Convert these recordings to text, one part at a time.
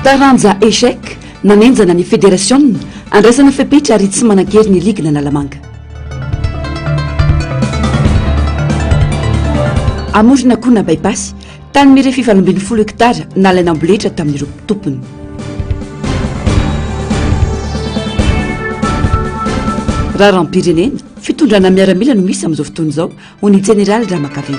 taranja échec nanenjana ny fédération andraisana fepetra ary tsy manakery ny ligue n'Alamanga. Amorona koa na bypass tany mire 720 hektara nalaina amboletra tamin'ireo tompony. Raha ranom-pirenena fitondrana miaramila no misy amin'izao fotoana izao ho ny Général Ramakaveny.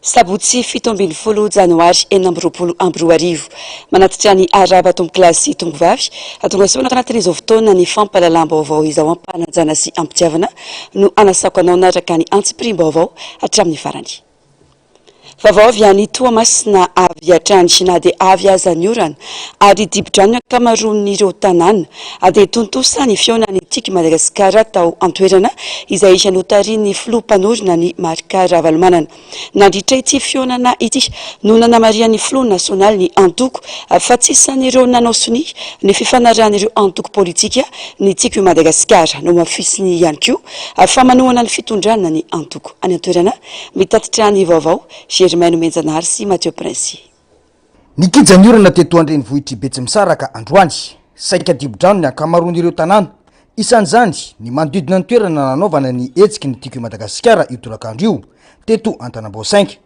Sabotsy 17 janoary 2024 manatitra ny araba tombo kilasy tombo vavy atonga soana tanatin'izao fotoana ny fampalalam-baovao izao ampananjana sy ampitiavana no anasako anao naraka ny antsipirim-baovao hatramin'ny farany. Vaovao avy any Toamasina avy hatrany na dia avy aza ny orana ary dibo-drano ny ankamaroan'ireo tanàna dia tontosa ny fionan'ny tiky Madagasikara tao antoerana izay isany hotarian'ny filoha-mpanorona ny Marika Ravalomanana. Nandritra ity fionana ity no nanamarian'ny filoha nasionaly ny antoko fa tsy isan'ireo nanao soni ny fifanaran'ireo antoko politika ny tiky Madagasikara no mafisiny ihany koa fa manohana ny fitondrana ny antoko any antoerana mitatitra ny vaovao Germaine Menjanary sy Mathieu Prince. Ny kijany orana teto andreny vohitry Betsimisaraka androany saika dibo-drano ny ankamaroan'ireo tanàna isan'izany ny manodidina ny toerana nanaovana ny hetsiky ny tiky Madagasikara io torakandro io teto Antanambato 5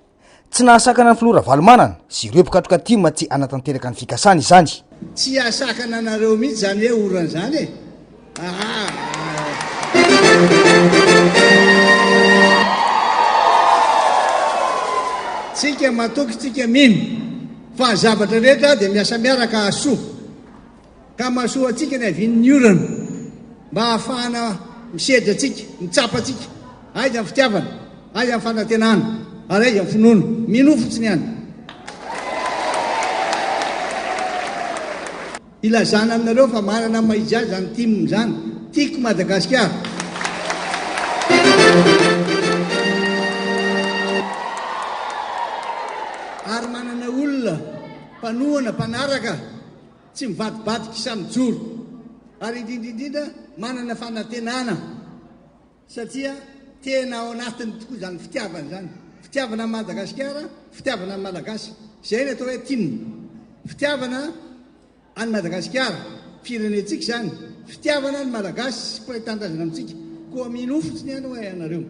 tsy nahasakana ny filoha Ravalomanana sy ireo mpikatroka tima tsy anatanteraka ny fikasana izany. Tsy asakana anareo mihitsy zany hoe orana zany e. Tsika matoky tsika mino fa zavatra rehetra dia miasa miaraka asoa ka masoa atsika ny avian'ny orana mba hahafahana misedra atsika mitsapa atsika aiza amin'ny fitiavana aiza amin'ny fanantenana ary aiza amin'ny finoana mino fotsiny ihany ilazana aminareo fa manana maiza zany timony zany tiako Madagasikara. Ary manana olona mpanohana mpanaraka tsy mivadibadika samy joro ary indrindrindrindra manana fanantenana satria tena ao anatiny tokoa zany fitiavana zany fitiavana Madagasikara fitiavana malagasy zay ny atao hoe timona fitiavana any Madagasikara firenentsika zany fitiavana ny malagasy sy mpahitandrazana amintsika koa mino fotsiny ihany hoe anareo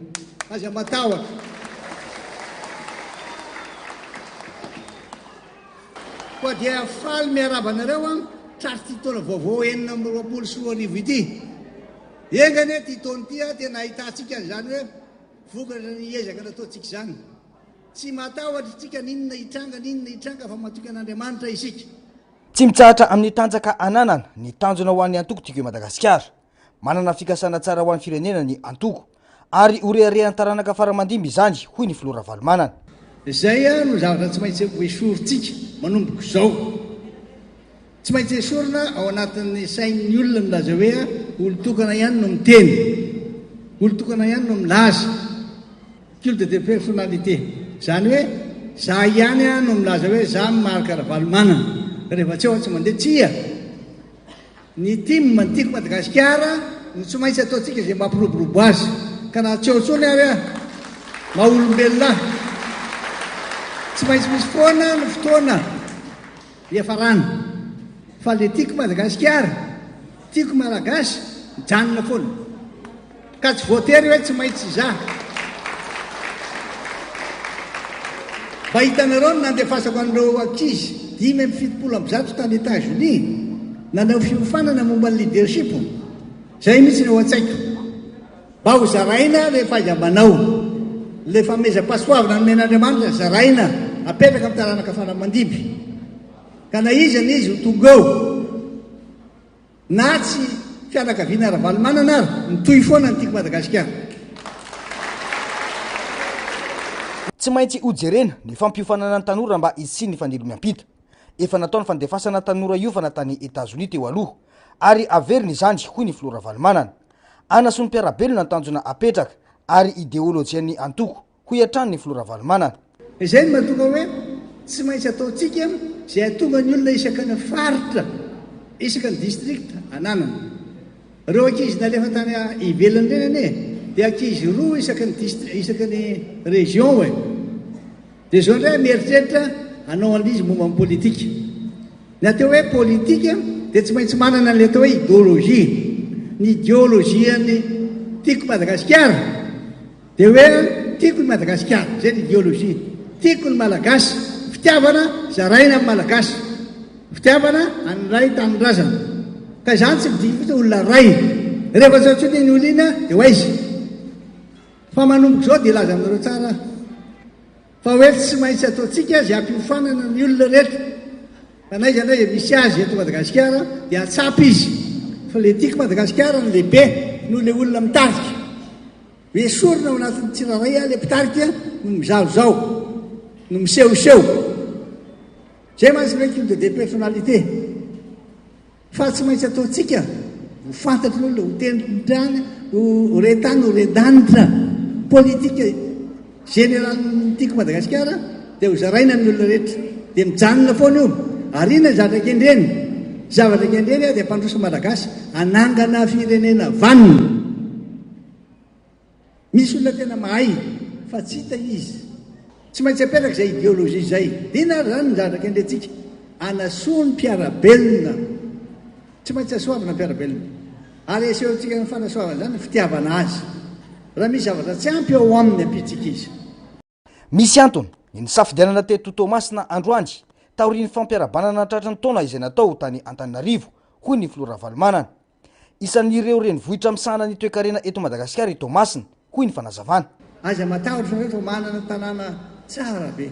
aza matahotra. Koa dia faly miarabanareo trary ty taona vaovao 2024 ity. Engane ty taona ty tena ahitantsika zany hoe vokatra ny ezaka nataontsika zany. Tsy matahotra tsika ninona hitranga fa matoky an'Andriamanitra isika. Tsy mitsahatra amin'ny tanjaka ananana ny tanjona ho an'ny antoko tiky Madagasikara. Manana fikasana tsara ho an'ny firenena ny antoko ary oreharehan'ny taranaka faramandimby izany hoy ny filoha Ravalomanana. Zay no zavatra tsy maintsy hoesoritsika manomboka izao. Tsy maintsy esorina ao anatin'ny sain'ny olona milaza hoe olo-tokana ihany no miteny, olo-tokana ihany no milaza culte de personnalité. Zany hoe za ihany no milaza hoe za Marika Ravalomanana rehefa tsy eo tsy mandeha tsia. Ny tim tiako Madagasikara no tsy maintsy ataontsika izay mampiroborobo azy ka na tsy eo tsony ary maha-olombelona tsy maintsy misy foana ny fotoana iafarana fa le tiako Madagasikara tiako malagasy mijanona foana ka tsy voatery hoe tsy maintsy za mba hitanareo nandefasako an'ireo ankizy 570 tany États-Unis nanao fiofanana momba ny leadership zay mihitsy ny ao an-tsaiko mba ho zaraina rehefa aiza manao le fameza-pasoavana nomen'Andriamanitra zaraina apetraka amin'ny taranaka faramandimby ka na izany izy ho tonga eo na tsy fianakaviana Ravalomanana ary mitohy foana ny tiako Madagasikara. Tsy maintsy hojerena ny fampiofanana ny tanora mba isy ny fanelo miampita. Efa natao ny fandefasana tanora iofana tany États-Unis teo aloha ary averina izany hoy ny filoha Ravalomanana. Anaso ny mpiarabelona ny tanjona apetraka ary ideolojian'ny antoko hoy hatrany ny filoha Ravalomanana. Izay no mahatonga hoe tsy maintsy ataontsika zay atonga ny olona isaka ny faritra isaka ny district ananana. Reo ankizy nalefa tany ivelany reny ane dia ankizy roa isaka ny région hoe. Dia zao ndray mieritreritra anao an'izy momba amin'ny politika ny ateo hoe politika dia tsy maintsy manana an'le atao hoe idéologie ny idéologiany tiako Madagasikara dia hoe tiako ny Madagasikara zay ny idéologie tiako ny malagasy fitiavana zaraina amin'ny malagasy fitiavana anyray tanindrazana ka zany tsy midika olona ray rehefa satsony ny olina dia ho aizy fa manomboko zao dia laza aminareo tsara fa hoe tsy maintsy ataontsika zay ampiofanana ny olona rehetra fa naizana hoe misy azy eto Madagasikara dia atsapy izy fa le tiako Madagasikara ny lehibe noho le olona mitarika hoe sorona ao anatin'ny tsiraray a le mpitarika no mizaozao no misehoseho zay mantsy hoe culte de personnalité fa tsy maintsy ataontsika ho fantatry ny olona ho tenitrany ho retany ho redanitra politika généralny tiako Madagasikara dia ho zaraina ny olona rehetra dia mijanona foana io arina zavatra kendreny zavatra kendreny dia mpandroso malagasy anangana firenena vanina misy olona tena mahay fa tsy hita izy tsy maintsy apetraka zay idéologie zay dina zany ny zavatra kendrentsika anasoa ny mpiarabelona tsy maintsy asoavana mpiarabelona ary esehoantsika ny fanasoavana zany fitiavana azy raha misy zavatra tsy ampy ao amin'ny ampitsika izy misy antony ny safidianana teto Tomasina Androany taorian'ny fampiarabanana tratran'ny taona izay natao tany Antananarivo hoy ny Flora Valomanana isan'ireo renivohitra misahana ny toe-karena eto Madagasikara i Tomasina hoy ny fanazavana aza matahotra rehefa manana tanàna tsara be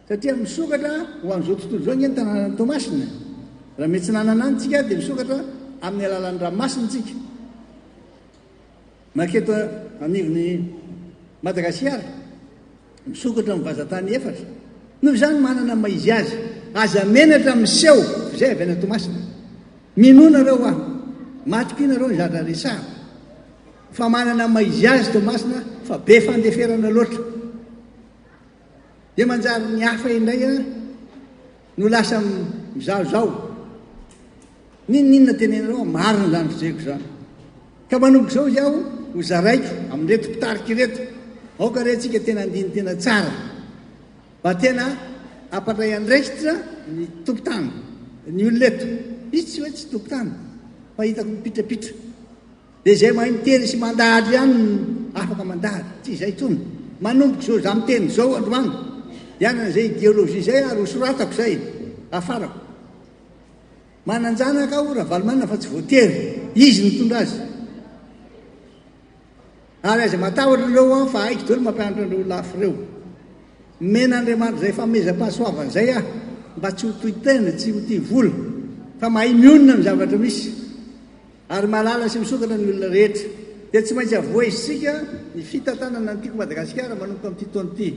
satria misokatra ho amin'izao tontolo zao ny tanàna Tomasina raha mety tsy nanana anytsika dia misokatra amin'ny alalan'ny ranomasinatsika maketo anivony Madagasikara misokatra mivazatany efatra noho zany manana maizy azy aza menatra miseho zay avy any Tomasina minona reo ah matiko inareo ny zavatra resahako fa manana maizy azy Tomasina fa be fandeferana loatra dia manjary ny hafa indray a no lasa mizaozao ninona tenenareo marina zany fizeko zany ka manomboko zao izy aho ho zaraiko amin'reto mpitariky reto aoka retsika tena andiny tena tsara fa tena ampandray andraikitra ny tompotany ny oloneto izy tsy hoe tsy tompotany fa hitako mipitrapitra dia zay mahay miteny sy mandahatra ihany afaka mandahatra tsy izay tsony manomboko zao za miteny zao androany ianana zay idéologie zay ary hosoratako zay afarako mananjanaka aho raha Valomanana fa tsy voatery izy nitondra azy ary aza matahotra reo fa aiko dolo mampianatra andreo lafo reo men'Andriamanitra zay famezam-pahasoavana zay ah mba tsy ho toitena tsy ho ty vola fa mahay mionona ny zavatra misy ary malala sy misokatra ny olona rehetra dia tsy maintsy avoizitsika ny fitantanana ny tiako Madagasikara manomboka amin'ity taona ity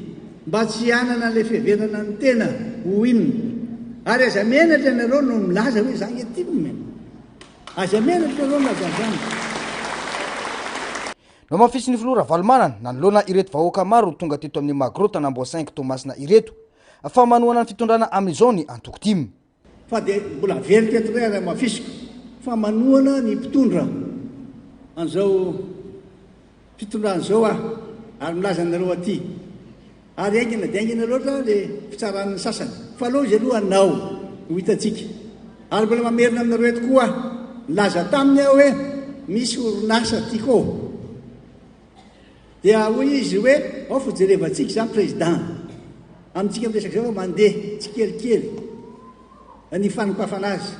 mba tsy hanana le fiheverana ny tena ho inona ary aza menatra ianareo no milaza hoe zany etiako mena aza menatra ianareo milaza zany no mafisy ny Flora Valomanana nanoloana ireto vahoaka maro tonga teto amin'ny Magrota na mbo 5 Tomasina ireto fa manoana ny fitondrana amin'izao ny Antokotimy fa dia mbola very teto ray raha mafisiko fa manoana ny mpitondra an'izao fitondran'izao ah ary milaza nareo aty ary aingina dia aingina loatra le fitsaran'ny sasany fa aloha izy aloha anao ho hitatsika ary mbola mamerina aminareo eto koa milaza taminy aho hoe misy orinasa tiako dia hoy izy hoe ao fojerevantsika zany président amintsika miresaka zao mandeha tsy kelikely ny fanokafana azy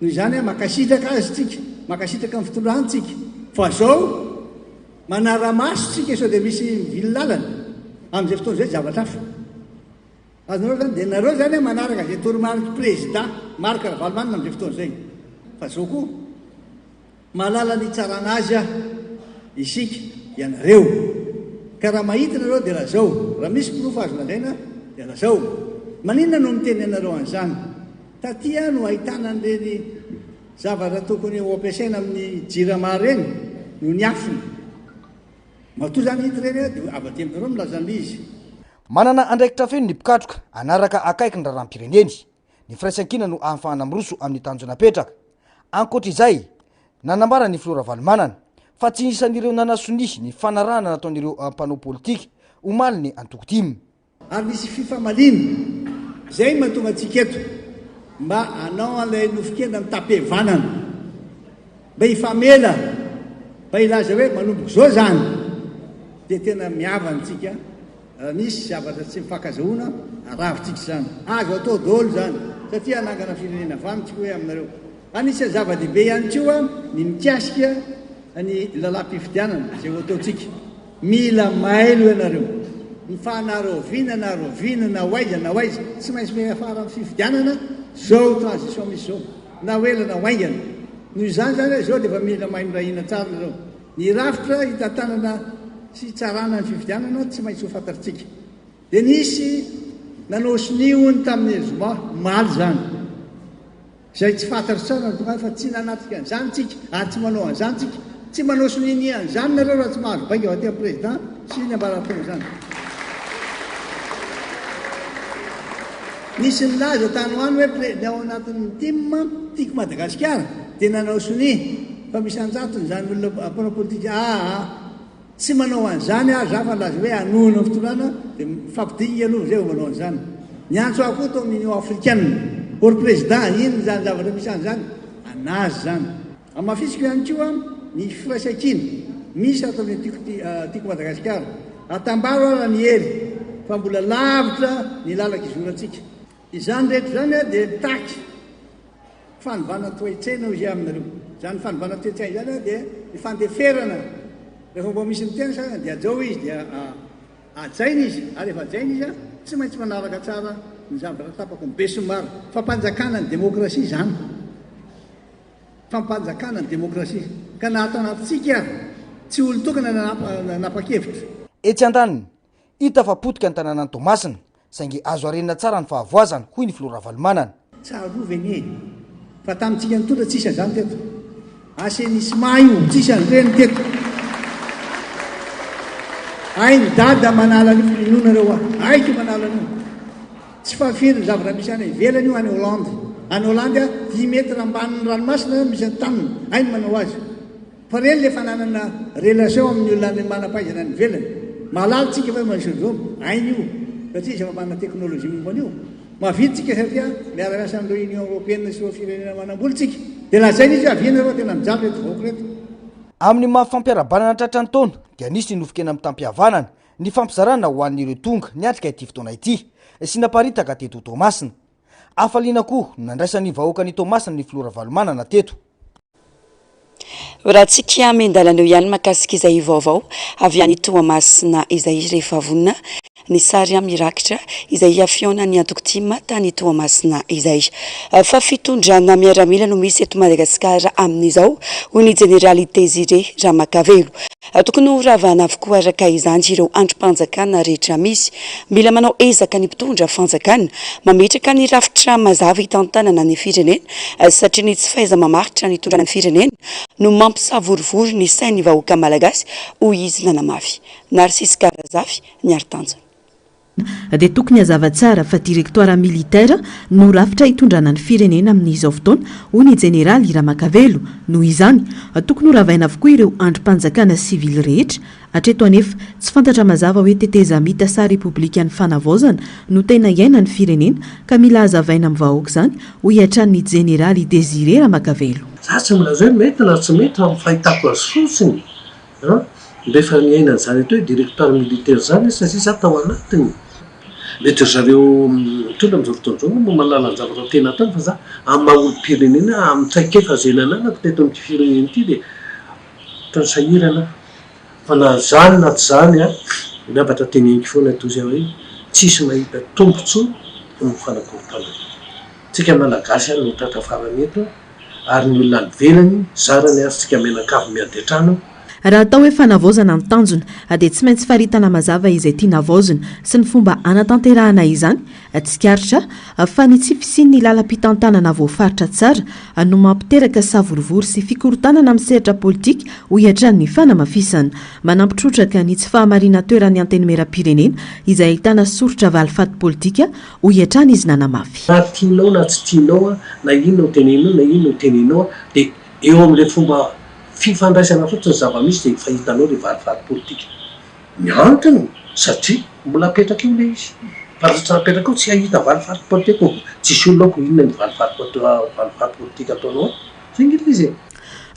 noho izany makasitraka azy tsika makasitraka amin'ny fitondrantsika fa zao manara-maso tsika sao dia misy vililalana amin'izay fotoana zay zavatra hafa azonareo zany dia nareo zany manaraka zay toromarika président marika Valomanana amin'izay fotoana zay fa zao koa malala ny tsarana azy ah isika ianareo ka raha mahita nareo dia raha zao raha misy pirofo azo lazaina dia raha zao maninona no miteny anareo an'izany tatia no ahitana an'ireny zavatra tokony ho ampiasaina amin'ny jirama reny no ny afiny matoa zany hita reny dia avaty aminareo milazan'le izy manana andraikitra feno ny mpikatroka anaraka akaiky ny raharam-pireneny ny firaisan-kina no ahafahana miroso amin'ny tanjonapetraka ankoatr'izay nanambara ny Flora Valomanana fa tsy isan'ireo nanasony ny fanarahana nataon'ireo mpanao politika omaly ny Antokotimy ary misy fifamalina zay mahatonga antsika eto mba anao an'ilay nofokena amin'ny tapevanana mba hifamela mba ilaza hoe manomboka zao zany dia tena miavantsika misy zavatra tsy mifakazahoana aravitsika zany azo atao daholo zany satria anangana firenena vanitsika hoe aminareo anisy zava-dehibe ihany koa ny mikasika ny lalam-pifidianana zay ho ataotsika mila mailo ianareo mifanarôvina na oaiza tsy maintsy meafara amin'ny fifidianana zao transition misy zao na oelana oaingana noho izany zany zao dia efa mila mahay mirahina tsara zao ny rafitra hitantanana sy tsarana ny fifidianana tsy maintsy ho fantaritsika dia nisy nanao siniony tamin'ny zoma maly zany zay tsy fantatra tsara tonga fa tsy nanatika an'izany tsika ary tsy manao an'izany tsika tsy manao sininy an'izany nareo raha tsy mahazo baika va tia président sy ny ambaratonga zany nisy nilaza tany hoany hoe ao anatin'ny tim tiako Madagasikara dia nanao soni fa misy anjatony zany olona mpanao politika tsy manao an'izany za fa laza hoe anono ny fitolana dia mifampidignina aloha zay ho manao an'izany ny antso ako tao amin'ny union africaine or président iny zany zavatra misy an'izany anazy zany amafisiko ihany koa ny firaisan-kina misy ato amin'ny tiako Madagasikara atambaro ara ny hery fa mbola lavitra ny lalaka izorantsika izany rehetra zany dia mitaky fanovana toe-tsaina izy aminareo zany fanovana toe-tsaina zany dia ny fandeferana rehefa mba misy mitena sa dia ajao izy dia ajaina izy ary efa ajaina izy tsy maintsy manaraka tsara ny zavatra tapako ny be somary fampanjakana ny demokrasia zany fampanjakana ny demokrasia ka nahato anatintsika tsy olo tokana nanapa-kevitra etsy an-taniny hita fa potika ny tanànany Toamasina saingy azo arenina tsara ny fahavoazana hoy ny Flora Valomanana tsaroveny fa tamintsika nitondra tsisa zany teto ase nisy maio tsisa nyreny teto ay ny dada manala ny filinona reo aiko manala anio tsy fafiry ny zavatra misy any ivelany io any Hollande 10 metre ambanin'ny ranomasina misy tanina ay ny manao azy fa reny le fananana relation amin'ny olona ny manampaizana ny velany malalitsika fa masodrome ainy io satria izy efa manana teknôlôjia momban'io maviditsika satria miara-miasa amin'ireo union européenne sy firenena manambolitsika dia lazainy izy aviana reo tena mijaly reto vaoko reto amin'ny mahafampiarabanana tratrany taona dia nisy ny nofokena amin'ny tampihavanana ny fampizarana ho an'ireo tonga niatrika ity fotoana ity sy naparitaka teto Toamasina afaliana koa nandraisan'ny vahoaka ny Toamasina ny Flora Valomanana teto raha tsika mendalaneo ihany makasika izay vaovao avy any Toamasina izay rehefa vonina ny sary mirakitra izay afiona ny antokotima tany Toamasina izay fa fitondrana miaramila no misy eto Madagasikara amin'izao ho ny Jeneraly Désiré Ramakavelo tokony ho ravana avokoa araka izany ireo androm-panjakana rehetra misy mila manao ezaka ny mpitondra fanjakana mametraka ny rafitra mazava hitantanana ny firenena satria ny tsy faiza mamaritra ny tondrana ny firenena no mampisavorivory ny sain'ny vahoaka malagasy hoy izy nanamafy Narcisse Karazafy ny artanjana dia tokony hazava tsara fa direktoara militaire no rafitra hitondrana ny firenena amin'izao fotoana hoy ny Jeneraly Ramakavelo noho izany tokony ho ravaina avokoa ireo androm-panjakana sivily rehetra hatreto anefa tsy fantatra mazava hoe teteza mita sa republikan'ny fanavaozana no tena iaina ny firenena ka mila hazavaina amin'ny vahoaka izany hoy hatran'ny Jeneraly Désiré Ramakavelo za tsy milaza hoe mety na tsy mety amin'ny fahitako azy fotsiny rehefa miaina an'izany eto hoe directeur militaire zany satria za tao anatiny mety zareo mitondra amin'izao fotoan'izao no malala ny zavatra tena tany fa za amin'ny maha-olo-pirenena amin'ny traikefa zay nananako teto amin'ity firenena ity dia tany sahirana fa na zany na tsy zany miavatra teneniko foana tozy hoe tsisy mahita tombotso ny fanakorontanana tsika malagasy any no tratra farany eto ary ny olona nivelany zarany ary tsika menakavy miady an-trano raha atao hoe fanavaozana ny tanjona dia tsy maintsy faritana mazava izay tia navaozina sy ny fomba anatanterahana izany tsikaritra fa ny tsy fisian'ny lalam-pitantanana voafaritra tsara no mampiteraka savorivory sy fikorotanana amin'ny sehatra politika hoy hatran'ny fanamafisana manampitrotraka ny tsy fahamarina toerany antenimera-pirenena izay ahitana soritra valifaty politika hoy hatrany izy nanamafy na tianao na tsy tianao na ino no tenenao na ino no tenenao dia eo amin'ilay fomba fifandraisana fotsiny zava-misy dia fahitanao le valifaty politika miantony satria mbola apetraka io le izy faritra apetraka io tsy ahita valifaty politika tsisy olona ko inona ny valifaty politika ataonao zay ngely izy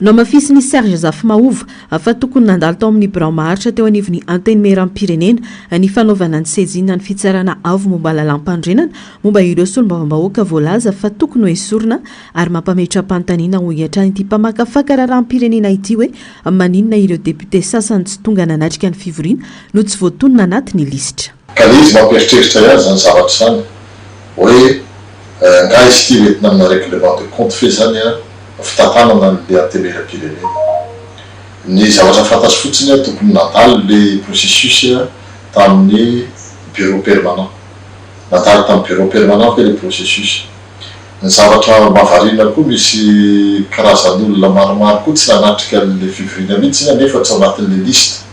no mafisy Serge Zafimaova fa tokony nandalo tao amin'ny birao maharitra teo anivon'ny anteny meram-pirenena ny fanaovana ny sezina ny fitsarana avo momba lalam-pandrenana momba ireo solombavambahoaka voalaza fa tokony ho esorina ary mampametra-panontaniana ho iatrany ity mpamakafaka raharam-pirenena ity hoe maninona ireo depute sasany tsy tonga nanatrika ny fivoriana no tsy voatonona anaty ny lisitra. Ka izy mampieritreritra ihany zany zavatra zany hoe nga izy ity entina amina règlement de compte fe zany a fitantanana le antemeram-pirenena ny zavatra fantasy fotsiny a tokony nandalo le processus tamin'ny bureau permanent nandalo tamin'ny bureau permanent fe le processus ny zavatra mavarina koa misy karazan'olona maromaro koa tsy nanatrika le fivoriana mihitsy nefa tsy anatin'le liste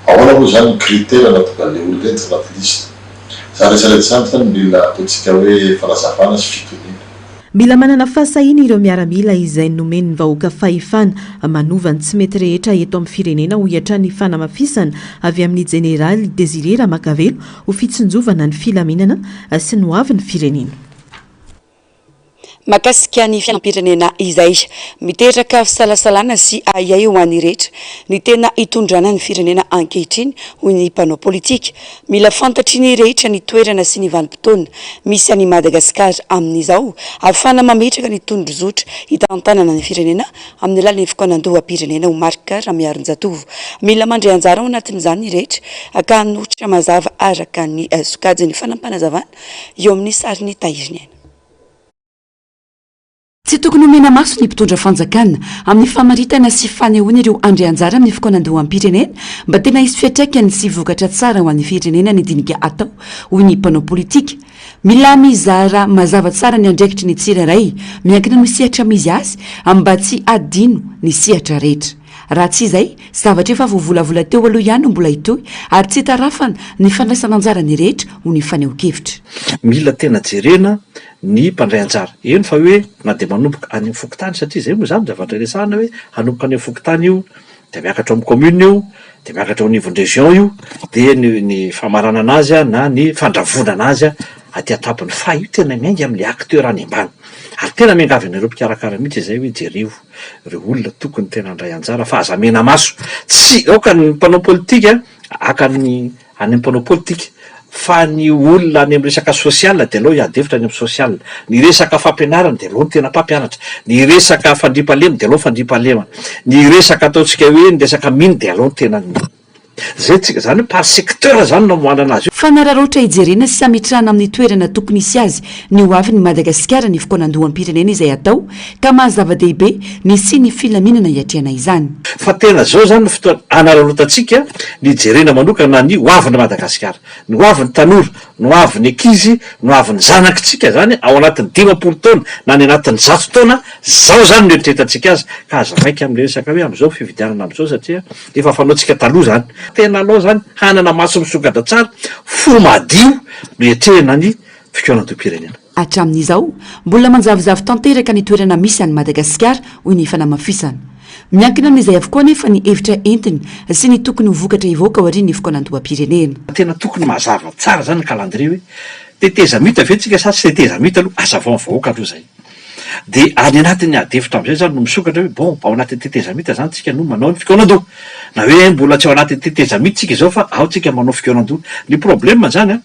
ahoana moa zany critère natonga le olona enty anaty liste za rehetrarehetra zany zany mila ataontsika hoe fanazavana sy fitoniana. Mila manana fahasahina ireo miaramila izay nomen'ny vahoaka fahefana manovany tsy mety rehetra eto amin'ny firenena ho iatra ny fanamafisana avy amin'ny jeneraly Désiré Ramakavelo ho fitsinjovana ny filaminana sy ny hoavy ny firenena. Makasika ny fianam-pirenena izay miteraka fisalasalana sy ayay ho an'ny rehetra ny tena hitondrana ny firenena ankehitriny hoy ny mpanao politika mila fantatry ny rehetra ny toerana sy ny vanim-potoana misy any Madagasikara amin'izao ahafana mametraka ny tondrozotra hitantanana ny firenena amin'ny alalan'ny fikaonan-doham-pirenena ho marika Ramiaron-Jatovo mila mandray anjara ao anatin'izany ny rehetra ka hanohitra mazava araka ny sokajiny fanampanazavana eo amin'ny sariny tahiriny. Tsy tokony homena maso ny mpitondra fanjakana amin'ny famaritana sy fanehoana ireo andray anjara amin'ny fikaonan-doham-pirenena mba tena hisy fiantraikany sy vokatra tsara ho an'ny firenena ny dinika atao hoy ny mpanao politika. Mila mizara mazava tsara ny andraikitry ny tsirairay miankina ny sehatra mizy azy mba tsy adino ny sehatra rehetra. Raha tsy izay zavatra efa voavolavola teo aloha ihany mbola hitohy ary tsy tarafana ny fandraisana anjara ny rehetra ho ny faneho-kevitra. Mila tena jerena ny mpandray anjara eny fa hoe na dia manomboka any amin'ny fokotany satria zay moa zany zavatra resahana hoe hanomboka any amin'ny fokotany io dia miakatra amin'ny commune io dia miakatra ao anivon'ny région io dia ny famarana anazy na ny fandravonana azy aty atapony fa io tena miainga amin'le acteur any ambany ary tena miangavy an'ireo mpikarakara mihitsy izay hoe jereo ireo olona tokony tena andray anjara fa aza mena maso tsy aoka ny mpanao politika aka ny any mpanao politika fa ny olona any amin'ny resaka sosial dia aloha hiadevitra any amin'ny sosial ny resaka fampianarana dia aloha ny tena mpampianatra ny resaka fandriam-pahalemana dia aloha fandriam-pahalemana ny resaka ataontsika hoe ny resaka miny dia aloha ny tena zay tsika zany hoe par secteur zany namoana anazy io. Fanararoatra hijerena sy samitrana amin'ny toerana tokony isy azy ny hoavy ny Madagasikara ny fikaonan-doham-pirenena izay atao ka mahazava-dehibe ny sy ny filaminana hiatrehana izany. Fa tena zao zany fotoana anararotantsika ny jerena manokana ny hoavin'ny Madagasikara, ny hoavin'ny tanora, ny hoavin'ny ankizy, ny hoavin'ny zanakitsika zany ao anatin'ny 10 taona na ny anatin'ny 100 taona zao zany no eritreretantsika azy ka aza maika amin'ny resaka hoe amin'izao fividianana amin'izao satria efa fanaontsika taloha zany. Tena aloha zany hanana maso misokatra tsara fo madio no etrehana ny fikaonan-doham-pirenena. Hatramin'izao mbola manjavozavo tanteraka ny toerana misy any Madagasikara hoy ny fanamafisana. Miankina amin'izay avokoa nefa ny hevitra entiny sy ny tokony ho vokatra hivoaka ao aorian'ny fikaonan-doham-pirenena. Tena tokony mazava tsara zany ny calendrier hoe teteza mita ve tsika sa tsy teteza mita aloha azava vahoaka aloha zay. Dia any anatin'ny adevitra amin'izay zany no misokatra hoe bon ao anatin'ny teteza mita zany tsika no manao ny fikaonan-doha na hoe mbola tsy ao anatin'ny teteza mita tsika izao fa ao tsika manao fikaonan-doha. Ny problème zany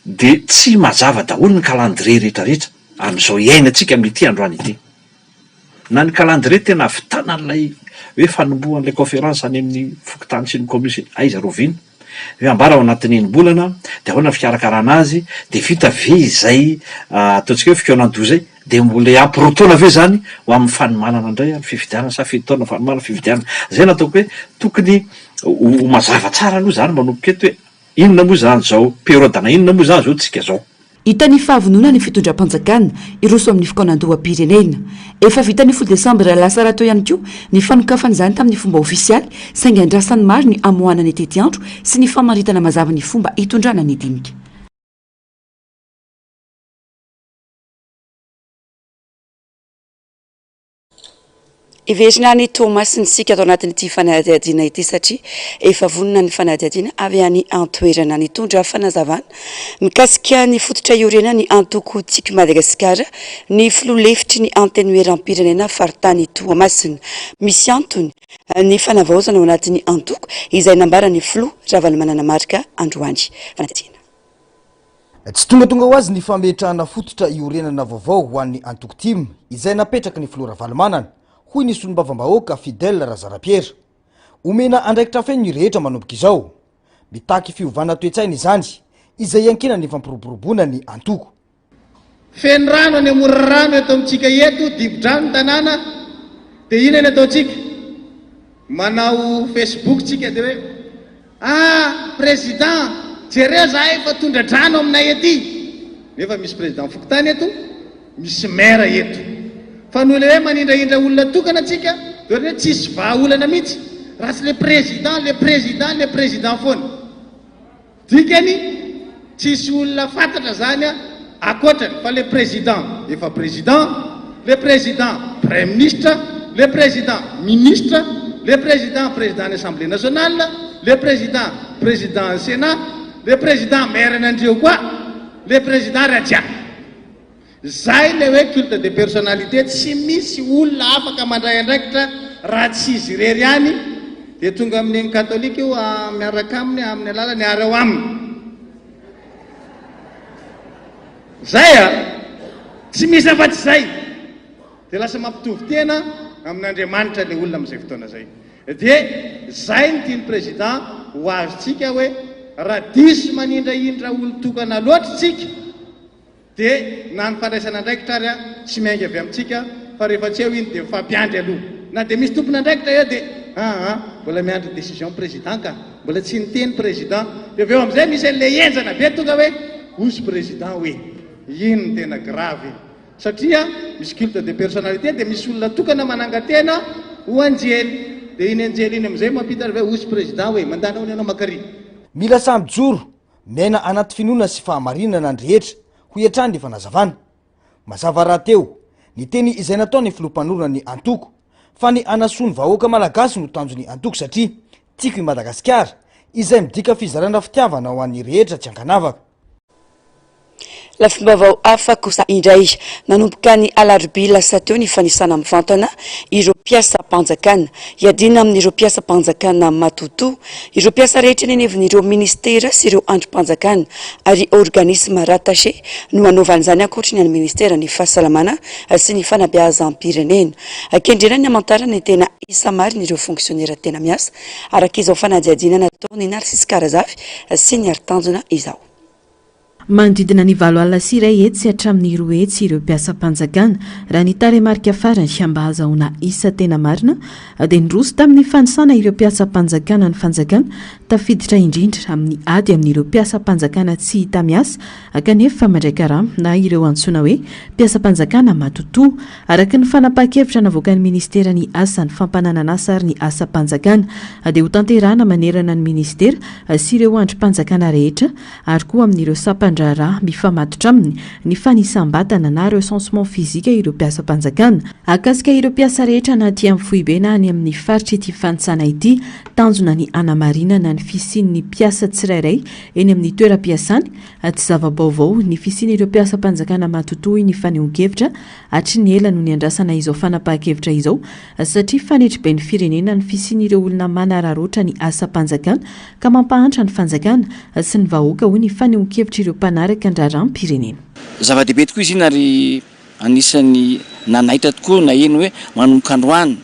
dia tsy mazava daholo ny calendrier rehetrarehetra amin'izao iainantsika amin'ity androany ity. Na ny calendrier tena avitana an'ilay hoe fanombohan'ilay conférence any amin'ny fokotany sy ny commission aiza rovina hoe ambara ao anatin'ny enim-bolana dia ahoana fikarakarana azy dia vita ve izay ataontsika hoe fikaonan-doha zay dia mbola ampirotoana ve zany ho amin'ny fanomanana indray ny fividianana sa fitoana fanomanana fividianana zay nataoko hoe tokony ho mazava tsara aloha zany manomboka eto hoe inona moa zany zao periodana inona moa zany zao tsika zao. Hita ny fahavonona ny fitondram-panjakana iroso amin'ny fikaonan-doham-pirenena. Efa vita ny 10 Desambra lasa raha tao ihany koa ny fanokafana izany tamin'ny fomba ofisialy saingy andrasany maro ny amoahana ny tety-andro sy ny famaritana mazava ny fomba hitondrana ny dinika. Iverina ny Thomas nisika atao anatin'ity fanadihadiana ity satria efa vonona ny fanadihadiana avy any antoerana nitondra fanazavana mikasika ny fototra iorena ny antoko tiky Madagasikara ny filoha lefitry ny anteny oeram-pirenena faritany Toamasina misy antony ny fanavaozana ao anatin'ny antoko izay nambara ny filoha Ravalomanana Marika Androany fanadihadiana. Tsy tonga ho azy ny fametrahana fototra iorenana vaovao ho an'ny antoko tim izay napetraka ny filoha Ravalomanana hoy ny solombavam-bahoaka Fidèle Razarapiera. Omena andraikitra feno ny rehetra manomboka izao. Mitaky fiovana toe-tsaina izany izay ankina ny fampiroboroboana ny antoko. Feno rano any amora rano eto amintsika eto dibo-drano tanàna dia ina ny ataontsika manao Facebook tsika dia hoe président jereo zahay efa tondra drano aminay ety nefa misy président fokotany eto misy maire eto fa noho hoe manindraindra olona tokana atsika dia hoe tsisy vahaolana mihitsy raha sy le président foana dikany tsisy olona fantatra zany akoatrany fa le président efa président premier ministre le président le président ny assemblée nationale le président sénat le président maire nandreo koa le président radia zay le hoe culte de personnalité tsy misy olona afaka mandray andraikitra raha tsy izy irery ihany dia tonga amin'ny katolika io miaraka aminy amin'ny alala ny ary ao aminy zay tsy misy afa-tsy zay dia lasa mampitovy tena amin'Andriamanitra le olona amin'izay fotoana zay dia zay ny tiany président ho azotsika hoe raha diso manindraindra olo-tokana loatra tsika dia na ny fandraisana andraikitra ary tsy miainga avy amintsika fa rehefa tsy eo iny dia fampiandry aloha na dia misy tompona andraikitra eo dia mbola miandry décision président ka mbola tsy niteny président dia avy eo amin'izay misy an'le enjana be tonga hoe osy président hoe ino ny tena grave satria misy culte de personnalité dia misy olona tokana manangatena ho anjely dia iny anjely iny amin'izay mampita hoe osy président hoe mandana ho ny anao makary. Mila samby joro miaina anaty finoana sy fahamarinana ny rehetra ho iantrany ny fanazavana. Mazava raha teo ny teny izay nataony filoha-mpanorona ny antoko fa ny anasony vahoaka malagasy no tanjony antoko satria tiako i Madagasikara izay midika fizarana fitiavana ho an'ny rehetra tsy ankanavaka. Lafimbavao hafa kosa indray nanomboka ny alarobia lasa teo ny fanisana mivantana ireo mpiasa-panjakana iadina amin'ireo mpiasa-panjakana matoto ireo mpiasa rehetra ny nevin'ireo ministera sy ireo androm-panjakana ary organisme rattaché no manovan'izany ankoatra ny any ministera ny fahasalamana sy ny fanabeazam-pirenena akendrena ny amantara ny tena isa mary n'ireo fonctionnaire tena miasa araka izao fanadihadiana natao ny Narcisse Karazafy sy ny aritanjona izao. Manodidina ny 7 alina sy iray hetsy hatramin'ny 2 hetsy ireo mpiasa-panjakana raha ny taremarika farany mba azahoana isa tena marina dia nydroso tamin'ny fanisana ireo mpiasa-panjakana ny fanjakana tafiditra indrindra amin'ny ady amin'ireo mpiasa-panjakana tsy hita miasa kanefa mandraika rano na ireo antsoina hoe mpiasa-panjakana matoto araka ny fanapa-kevitra navoakan'ny ministera ny asa ny fampananana asa ary ny asa-panjakana dia ho tanterana manerana ny ministera sy ireo androm-panjakana rehetra ary koa amin'ireo sapandrara mifamatotra aminy ny fanisam-batana na recensement physique ireo mpiasa-panjakana akasika ireo mpiasa rehetra na aty amin'ny foibe na any amin'ny faritra ity fanisana ity tanjona ny anamarinana ny fisian'ny mpiasa tsirairay eny amin'ny toeram-piasany tsy zava-baovao ny fisiany ireo mpiasa-panjakana matotoy ny fanehoan-kevitra atry ny ela no ny andrasana izao fanapahan-kevitra izao satria fanetry be ny firenena ny fisian'ireo olona manararoatra ny asa-panjakana ka mampahantra ny fanjakana sy ny vahoaka ho ny fanehoan-kevitra ireo mpanaraka andraraham-pirenena. Zava-dehibe tokoa izy iny ary anisan'ny nanaitra tokoa na eny hoe manomboka androany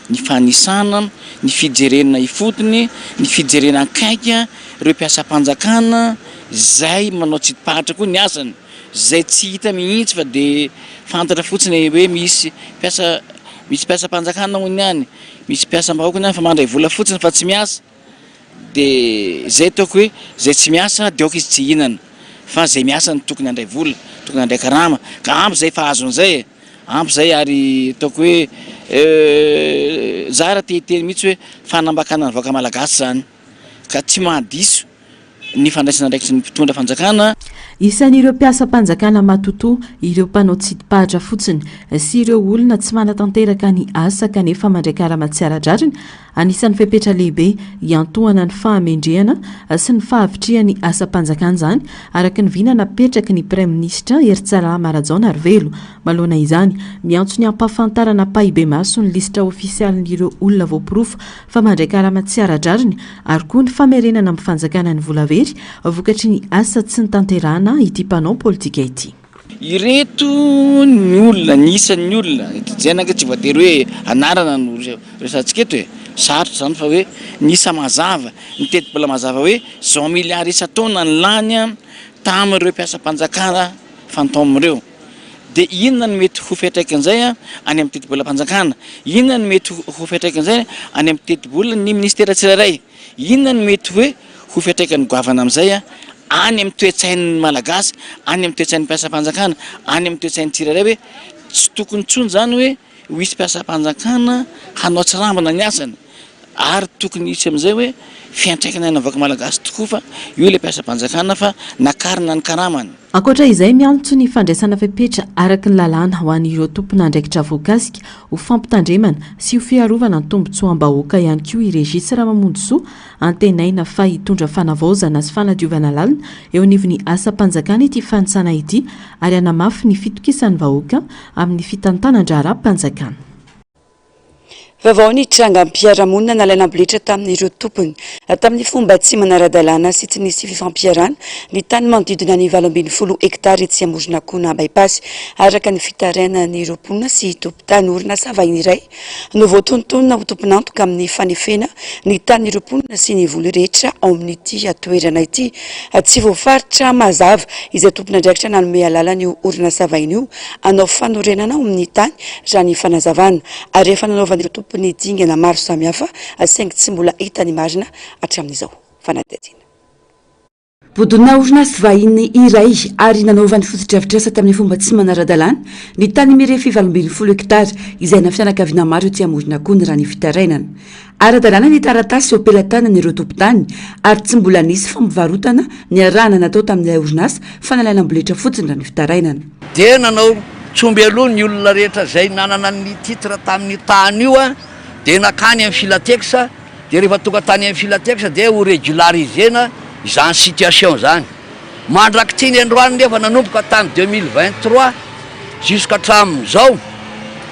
ny fanisana ny fijerena ifotony ny fijerena akaika ireo mpiasa-panjakana zay manao tsitipahatra koa ny asany zay tsy hita mihitsy fa dia fantatra fotsiny hoe misy mpiasa-panjakana hoy niany misy mpiasa-bahoaka niany fa mandray vola fotsiny fa tsy miasa dia zay taoko hoe zay tsy miasa dia aoka izy tsy hinana fa zay miasa ny tokony andray vola tokony andray karama ka ampy zay fahazon'izay ampy zay ary taoko hoe zara teteny mihitsy hoe fanambakana ny vahoaka malagasy zany ka tsy mahadiso ny fandraisana ndraiky sy ny mpitondra fanjakana. Isan'ireo mpiasa-panjakana matoto ireo mpanao tsidipahatra fotsiny sy ireo olona tsy manatanteraka ny asa kanefa mandray karama-tsiara-dratriny anisan'ny fepetra lehibe iantohana ny fahamendrehana sy ny fahavitrihan'ny asa-panjakana izany araka ny vinana petraky ny praiminisitra Heritsalama Rajaonarivelo. Malohana izany miantso ny ampahafantarana pahibe maso ny lisitra ofisialin'ireo olona voaporofo fa mandray karama-tsiara-dratriny ary koa ny famerenana amin'ny fanjakana ny volavery vokatry ny asa tsy ny tanterana ity mpanao politika ity. Ireto ny olona ny isan'ny olona janaka tsy voatery hoe anarana no resantsika eto hoe sarotra zany fa hoe ny isa mazava ny teti-bola mazava hoe 100 milliards isan-taona ny lany tamin'ireo mpiasa-panjakana fantaomireo. Dia inona no mety ho fiantraikan'izay any amin'ny teti-bola mpanjakana, inona no mety ho fiantraikan'izay any amin'ny teti-bola ny ministera tsirairay, inona no mety hoe ho fiantraikan'ny goavana amin'izay any amin'ny toe-tsain'ny malagasy, any amin'ny toe-tsain'ny mpiasa-panjakana, any amin'ny toe-tsain'ny tsirairay hoe tsy tokony tsony zany hoe ho isy mpiasa-panjakana hanao tsirambana ny asany ary tokony isy amin'izay hoe fiantraikana ny avaka malagasy tokoa fa io ilay mpiasa-panjakana fa nakarina ny karamany. Ankoatra izay miantso ny fandraisana fepetra araky ny lalàna ho an'ireo tompon'andraikitra voakasika ho fampitandremana sy ho fiarovana ny tombotsoam-bahoaka ihany koa i registra Mamonjy antenaina fa hitondra fanavaozana sy fanadiovana lalina eo anivon'ny asa-panjakana ity fanitsana ity ary hanamafy ny fitokisan'ny vahoaka amin'ny fitantanan-draharaha mpanjakana. Vaovao ny trangam-piarahamonina nalaina ambolitra tamin'ireo tompony tamin'ny fomba tsy manara-dalàna sy tsy nisy fifampiarana ny tany manodidina ny 20 hektara etsy Amorinakoana bypass araka ny fitarainan'ireo mponina sy tompon-tany orinasa vahiny iray no voatontonona ho tompon'antoka amin'ny fanefena ny tan'ireo mponina sy ny voly rehetra ao amin'ity toerana ity. Tsy voafaritra mazava izay tompon'andraikitra nanome alalany io orinasa vahiny io anao fanorenana ao amin'ny tany raha ny fanazavana ary efa nanaovan'ireo tompony dingana maro samihafa saingy tsy mbola hita ny marina hatramin'izao. Fanadihadiana. Vodina orinasa vahiny iray ary nanaovan'ny fototra-avitrasa tamin'ny fomba tsy manara-dalàna ny tany mirefy 20 hektara izay na fianakaviana maro ety Amorinakoana raha ny fitarainana. Ara-dalàna ny taratasy eo ampelantanan'ireo tompon-tany ary tsy mbola nisy fampivarotana ny arahana natao tamin'ilay orinasa fa nalaina ambolitra fotsiny raha ny fitarainana. Dia nanao tsomby aloha ny olona rehetra izay nanana ny titra tamin'ny tany io dia nakany amin'ny filateksa dia rehefa tonga tany amin'ny filateksa dia ho régularisena izany situation zany. Mandraky ty ny androany nefa nanomboka tany 2023 jusqu'à hatramin'izao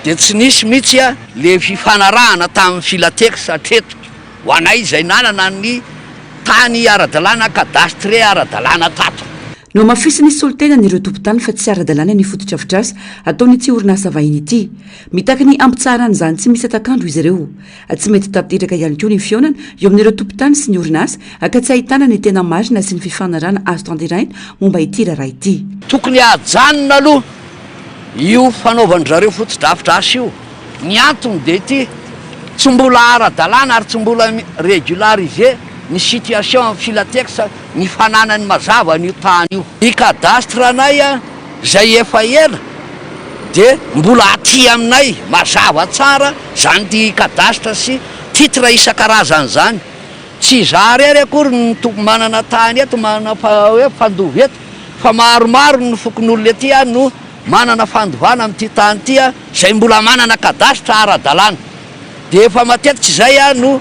dia tsy nisy mihitsy le fifanarahana tamin'ny filateksa hatreto ho anay izay nanana ny tany ara-dalàna kadastre ara-dalàna tato. No mafisy solotena n'ireo tompon-tany fa tsy ara-dalàna ny fototra-avitrasa ataon'ity orinasa vahiny ity. Mitaky ny ampitsarana izany tsy misy atakandro izy ireo. Tsy mety tapiteraka ihany koa ny fionana eo amin'ireo tompon-tany sy ny orinasa ka tsy ahitana ny tena marina sy ny fifanarahana azo tanteraina momba ity raharaha ity. Tokony hajanona aloha io fanaovan'zareo fototra-avitrasa io. Ny antony dia ity tsy mbola ara-dalàna ary tsy mbola régularisé ny situation amin'ny filateksa ny fananany mazava ny tany io. Ny kadastre anay zay efa ela dia mbola aty aminay mazava tsara zany ty kadastre sy titre isan-karazany zany. Tsy zarery akory ny tompo manana tany eto manana hoe fandova eto fa maromaro ny fokon'olona ety no manana fandovana amin'ity tany ity zay mbola manana kadastre ara-dalàna. Dia efa matetika izay no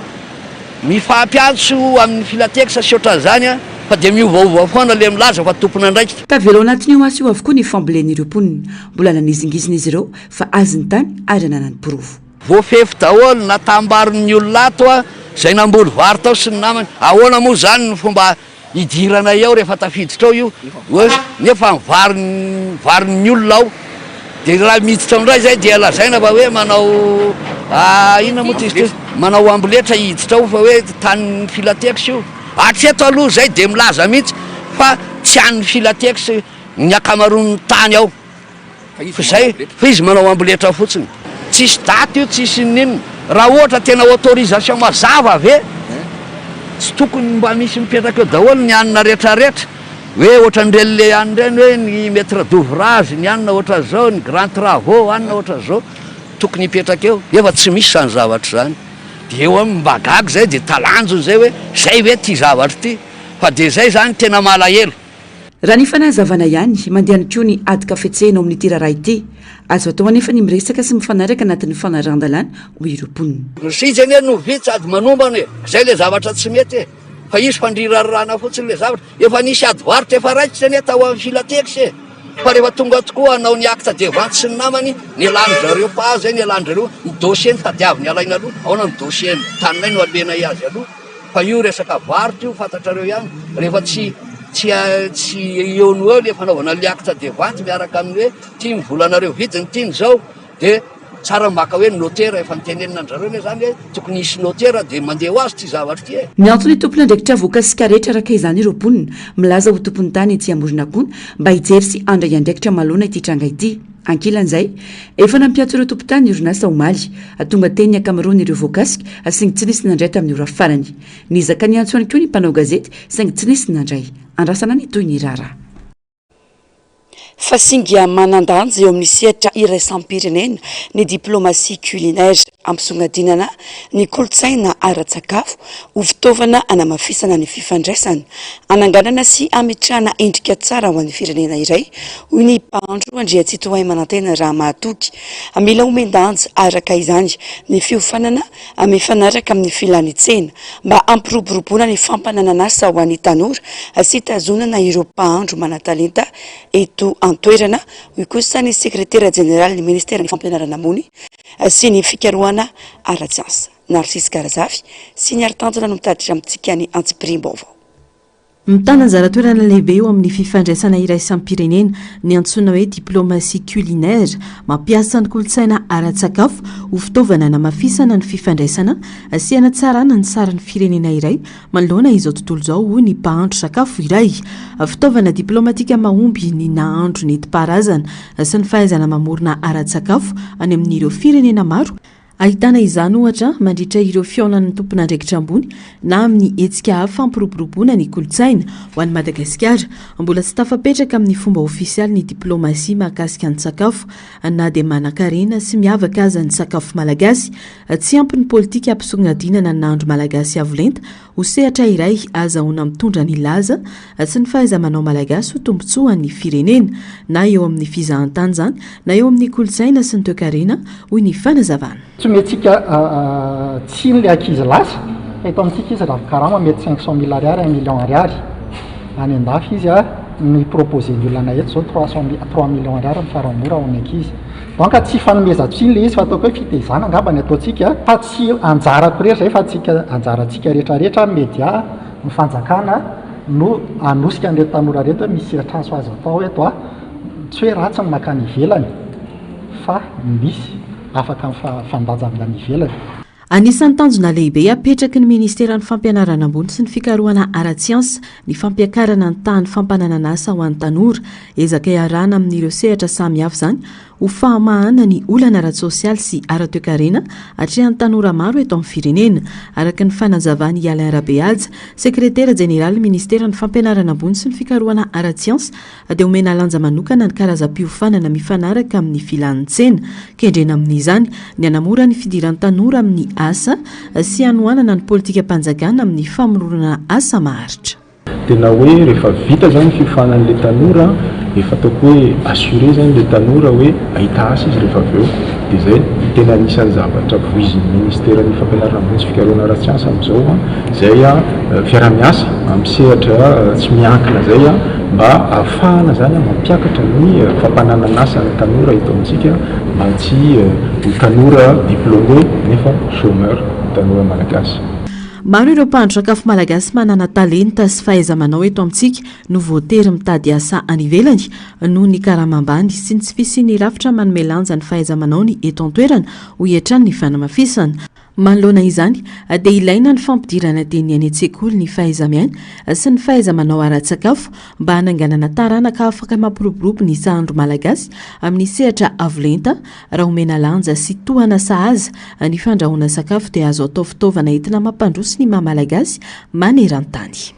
mifampiantso amin'ny filateksa sy ohatran'izany fa dia miovaova foana le milaza fa tompona andraikitra. Tavela ao anatin'io asy io avokoa ny fambolen'ireo mponina mbola nanizingizina izy ireo fa azy ny tany ary ananany porovo. Voafefy daholo natambarin'ny olona ato zay namboly vary tao sy ny namany. Ahoana moa zany ny fomba hidirana eo rehefa tafiditra ao io nefa varin'ny olona ao dia raha miditra amindray zay dia lazaina fa hoe manao inona moa ty manao amboletra hiditra ao fa hoe tany filateksa io. Hatreto aloha zay dia milaza mihitsy fa tsy an'ny filateksa ny akamaroan'ny tany ao fa zay fa izy manao amboletra fotsiny. Tsisy daty io tsisy ninona. Raha ohatra tena autorisation mazava ave tsy tokony mba misy mipetraka eo daholo ny anina rehetrarehetra hoe ohatran'ireny le any ireny hoe ny maître d'ouvrage ny anina ohatran'izao ny grand travaux anina ohatran'izao tokony hipetraka eo efa tsy misy zany zavatra zany. Dia eo amin'ny mbagagy zay dia talanjony zay hoe zay hoe ty zavatra ty fa de zay zany tena malahelo. raha ny fanahazavana ihany mandehany koa ny ady kafetsehna ao amin'ny ty raharaha ity azo atao anefa ny miresaka sy mifanaraka anatin'ny fanaran-dalàna ho irom-poniny sizany e no vitsy ady manombany e zay le zavatra tsy mety e fa izy fandrirarana fotsiny le zavatra efa nisy ady varitra efa raitsy zany atao amin'ny filateksy e fa rehefa tonga tokoa anao ny acte de vente sy ny namany ny lany zareo pa zay ny lany zareo ny dossier ny tadiaviny alaina aloha aona ny dossier taninay no alena azy aloha fa io resaka varitra io fantatrareo ihany rehefa tsy eo no eo le fanaovana le acte de vente miaraka amin'ny hoe tia mivolanareo vidiny tiany zao de tsara maka hoe notera efa nitenenina anjareo le zany hoe tokony isy notera de mandeha ho azy ty zavatra ty e miantso ny tompony andraikitra voakasika rehetra araka izany ireo mponina milaza ho tompony tany ety amorona kony mba hijery sy andra iandraikitra malona ity tranga ity ankilan'izay efa nampiatso ireo tompon-tany orinasa omaly atonga teny akamaroany ireo voakasika saingy tsy nisy nandray tamin'ny ora farany nizaka ny antsoany koa ny mpanao gazety saingy tsy nisy nandray andrasana ny toy ny rara fa singa manandanja eo amin'ny sehatra iraisam-pirenena ny diplomatie culinaire ampisongadinana ny kolotsaina ara-tsakafo ho fitaovana anamafisana ny fifandraisana ananganana sy ametrahana endrika tsara ho an'ny firenena iray hoy ny mpahandro andriatsitohay manantena raha mahatoky mila homendanja araka izany ny fiofanana mifanaraka amin'ny filanitsena mba ampiroboroboana ny fampanananasa ho an'ny tanora sy tazonana ireo mpahandro manatalenta eto antoerana hoy kosa ny sekretera general ny ministera ny fampianarana mony sy ny fikarohana ara-tsiansa Narcisse Karazafy sy ny aritanjona no mitaditra amintsika ny antsipirim-baovao mitana anjara toerana lehibe eo amin'ny fifandraisana iraisam-pirenena ny antsoina hoe diplomatie culinaire mampiasa ny kolotsaina ara-tsakafo ho fitaovana namafisana ny fifandraisana sy hanatsarana ny saran'ny firenena iray manoloana izao tontolo izao hoy ny mpahandro sakafo iray fitaovana diplomatika mahomby ny nahandro nentim-paharazana sy ny fahaizana mamorona ara-tsakafo any amin'ireo firenena maro ahitana izany ohatra mandritra ireo fionan'ny tompona andraikitra ambony na amin'ny hetsika hafa fampiroboroboana ny kolotsaina ho an'ny Madagasikara mbola tsy tafapetraka amin'ny fomba ofisialy ny diplomasia mahakasika ny sakafo na dia manan-karena sy miavaka aza ny sakafo malagasy tsy ampy ny politika ampisongadinana ny nahandro malagasy avolenta ho sehatra iray azahoana mitondra ny laza sy ny fahaiza-manao malagasy ho tombotsoan'ny firenena na eo amin'ny fizahan-tany zany na eo amin'ny kolotsaina sy ny toe-karena hoy ny fanazavana tsy metsika tsiny le ankizy lasa eto amintsika izy raha karama mety 500 000 ariary 1 million ariary any andafy izy ny proposé ny olana eto zao 3 millions ariary ny faramora ao ny ankizy donc tsy fanomeza-tsiny le izy fa ataoko hoe fitezana angamba ny ataontsika fa tsy anjarako rery zay fa tsika anjarantsika rehetrarehetra media ny fanjakana no anosika an'ireo tanora reto hoe misy traso azy atao eto tsy hoe ratsy ny makany ivelany fa misy afaka fandajana ny ivelany anisan'ny tanjona lehibe apetraky ny ministeran'ny fampianarana ambony sy ny fikarohana ara-tsiansa ny fampiakarana ny tany fampananana asa ho an'ny tanora ezaka iarana amin'ireo sehatra samihafa zany ho fahamahana ny olana ara-tsosialy sy ara-toe-karena atrehan'ny tanora maro eto amin'ny firenena araka ny fanazavany Alain Rabeadza sekretera jeneraly ministeran'ny fampianarana ambony sy ny fikarohana ara-tsiansa dia omena lanja manokana ny karazam-piofanana mifanaraka amin'ny filanitsena kendrena amin'izany ny anamora ny fidiran'ny tanora amin'ny asa sy hanoanana ny politika mpanjakana amin'ny famoronana asa maharitra tena hoe rehefa vita zany fiofanan'le tanora efa ataoko hoe assure zany le tanora hoe ahita asa izy rehefa aveo dia zay tena anisan'ny zavatra voizin'ny ministeran'ny fampianarana ambony sy fikarohana ara-tsiansa amin'izao zay fiara-miasa amin'ny sehatra tsy miankina zay mba ahafahana zany mampiakatra ny fampananana asa ny tanora eto amintsika mba tsy tanora diplômé nefa chômeur tanora malagasy maro ireo mpahandro sakafo malagasy manana talenta sy fahaiza-manao eto amintsika no voatery mitady asa any ivelany noho ny karamambany sy ny tsy fisian'ny rafitra manome lanja ny fahaiza-manaony eto an-toerana ho hiatrany ny fanamafisana manoloana izany dia ilaina ny fampidirana teny any an-tsekoly ny fahaiza-miaina sy ny fahaiza-manao ara-tsakafo mba hananganana taranaka afaka mampiroborobo ny sahandro malagasy amin'ny sehatra avolenta raha omena lanja sy tohana sahaza ny fandrahoana sakafo dia azo atao fitaovana entina mampandroso ny maha malagasy maneran-tany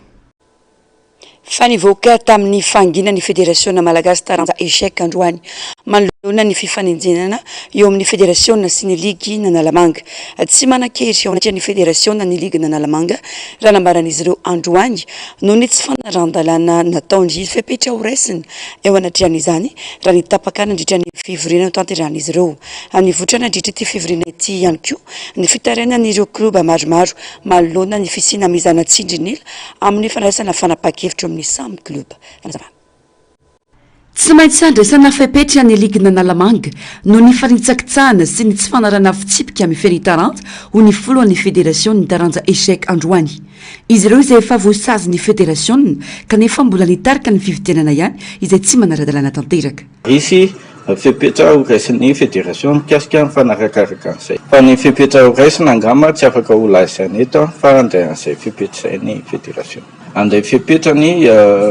fa nivoaka tamin'ny fanginany fédération malagasy taranja échec androany manoloana ny fifanenjenana eo amin'ny fédération sy ny ligue nanalamanga tsy manan-kery eo anaty ny fédération ny ligue nanalamanga raha nambaran'izy ireo androany noho ny tsy fanaran-dalàna nataondry fepetra ho raisiny eo anatrehan'izany raha nitapaka nandritra ny fivoriana tanteran'izy ireo amin'ny votra nandritra ity fivoriana ity ihany koa ny fitarenan'ireo kluba maromaro manoloana ny fisina mizana tsindrinila amin'ny fandraisana fanapa-kevitra amin'ny samy club. Tsy maintsy andraisana fepetra ny ligue nanalamanga no ny fanitsakitsahana sy ny tsy fanarana fitsipika amin'ny feritaranta ho ny foloan'ny fédération ny taranja échec androany. Izy ireo izay efa voasazy ny fédération kanefa mbola nitarika ny fividianana ihany izay tsy manara-dalàna tanteraka. Izy fepetra ho raisin'ny fédération mikasika ny fanarakaraka an'izay. Fa ny fepetra ho raisina angamba tsy afaka ho lazaina eto fa andray an'izay fepetra izay ny fédération. Anday fepetra ny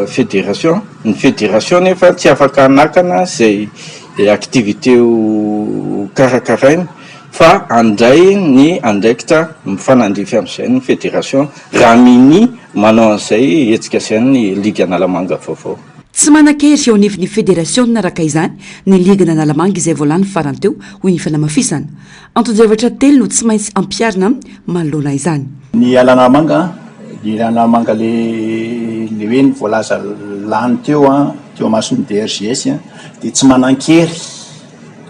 fédération. Ny fédération nefa tsy afaka anakana izay activité ho karakarainy fa andray ny andraikitra mifanandrify amin'izay ny fédération raha miny manao an'izay hetsika izay ny ligue analamanga vaovao. Tsy manan-kery eo anivon'ny fédération naraka izany ny ligue nanalamanga izay voalany farany teo hoy ny fanamafisana. Antonjavatra telo no tsy maintsy ampiarina manoloana izany. Ny alalamanga le hoe ny voalaza lany teo mason'ny DRGS dia tsy manan-kery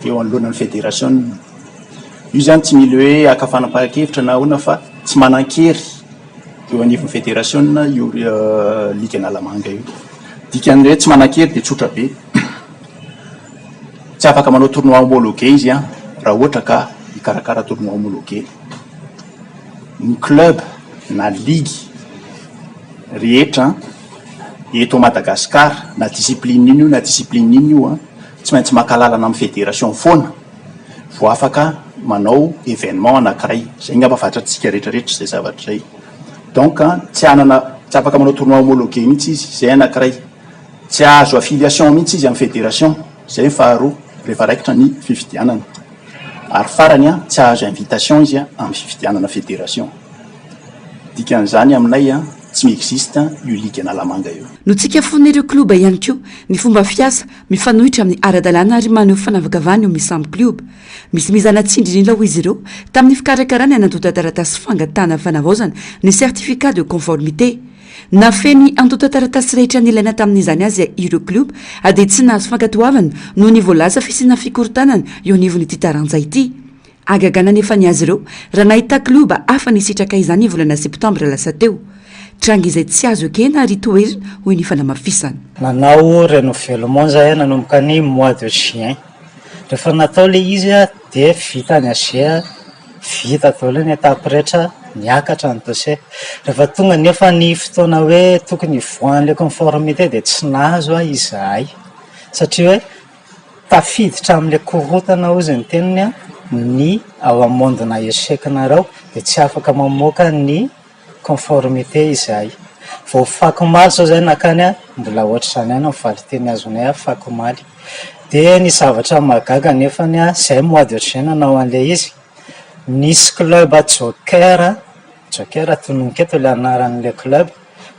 eo anoloana ny fédération. Io zany tsy mila hoe akafanam-pa-kevitra na hoana fa tsy manan-kery eo anivon'ny fédération io ligue analamanga io. Dikan'ireo tsy manan-kery dia tsotra be. Tsy afaka manao tournoi homologué izy raha ohatra ka hikarakara tournoi homologué. Ny club na ligue rehetra eto Madagasikara na discipline iny io na discipline iny io tsy maintsy makalalana amin'ny fédération foana vao afaka manao événement anankiray. Zay ngamba fantatritsika rehetrarehetra izay zavatra izay. Donc tsy afaka manao tournoi homologué mihitsy izy zay anankiray. Tsy azo affiliation mihitsy izy amin'ny fédération zay faharoa rehefa raikitra ny fifidianana. Ary farany tsy azo invitation izy amin'ny fifidianana fédération. Dikan'izany aminay tsy mi-existe io ligue analamanga io. No tsika fon'ireo kluba ihany koa ny fomba fiasa mifanohitra amin'ny ara-dalàna ary maneho fanavakavany eo amin'ny samy kluba. Misy mizana tsindrinila ho izy ireo tamin'ny fikarakarany anandota taratasy fangatana fanavaozana ny certificat de conformité. Nafeny andota taratasy rehetra nilaina tamin'izany azy ireo kluba dia tsy nahazo fankatoavana noho ny voalaza fisina fikorontanana eo anivon'ity taranja ity. Agagana nefa ny azy ireo raha nahita kluba hafa nisitraka izany volana septambra lasa teo. Tranga izay tsy azo ekena ary toerina hoy ny fanamafisana. Nanao renouvellement zay nanomboka ny mois de juin. Rehefa natao le izy dia vita ny AG, vita tao le ny étape rehetra niakatra ny dossier. Rehefa tonga nefa ny fotoana hoe tokony voan'le conformité dia tsy nahazo izahay. Satria hoe tafiditra amin'le korotana ozy ny teniny ny ao amondona échec-nareo dia tsy afaka mamoaka ny conformité izahay. Vao fakomaly zao zay nakany mbola ohatra izany ihany mivaly teny azonay fakomaly. Dia ny zavatra magaga nefa zay mois de juin nanao an'ilay izy. Nisy club Joker tononketo ilay anaran'ilay club.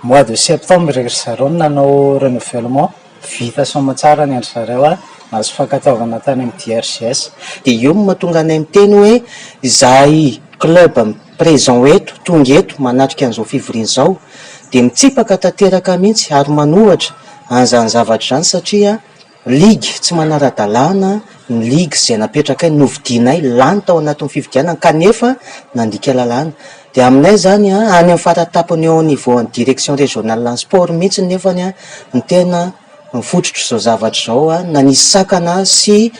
Mois de septembre ry zareo nanao renouvellement vita somatsara ny andry zareo nahazo fankataovana tany amin'ny DRGS. Dia io mahatonga anay miteny hoe izahay club présent eto tonga eto manatrika an'izao fivoriana izao dia mitsipaka tanteraka mihitsy ary manohatra an'izany zavatra izany satria ligue tsy manara-dalàna ny ligue izay napetraka novidinay lany tao anatin'ny fividianana kanefa nandika lalàna. Dia aminay zany any amin'ny faratapony eo niveau ny direction régionale sport mihitsy nefa ny tena mifototra izao zavatra izao nanisy sakana sy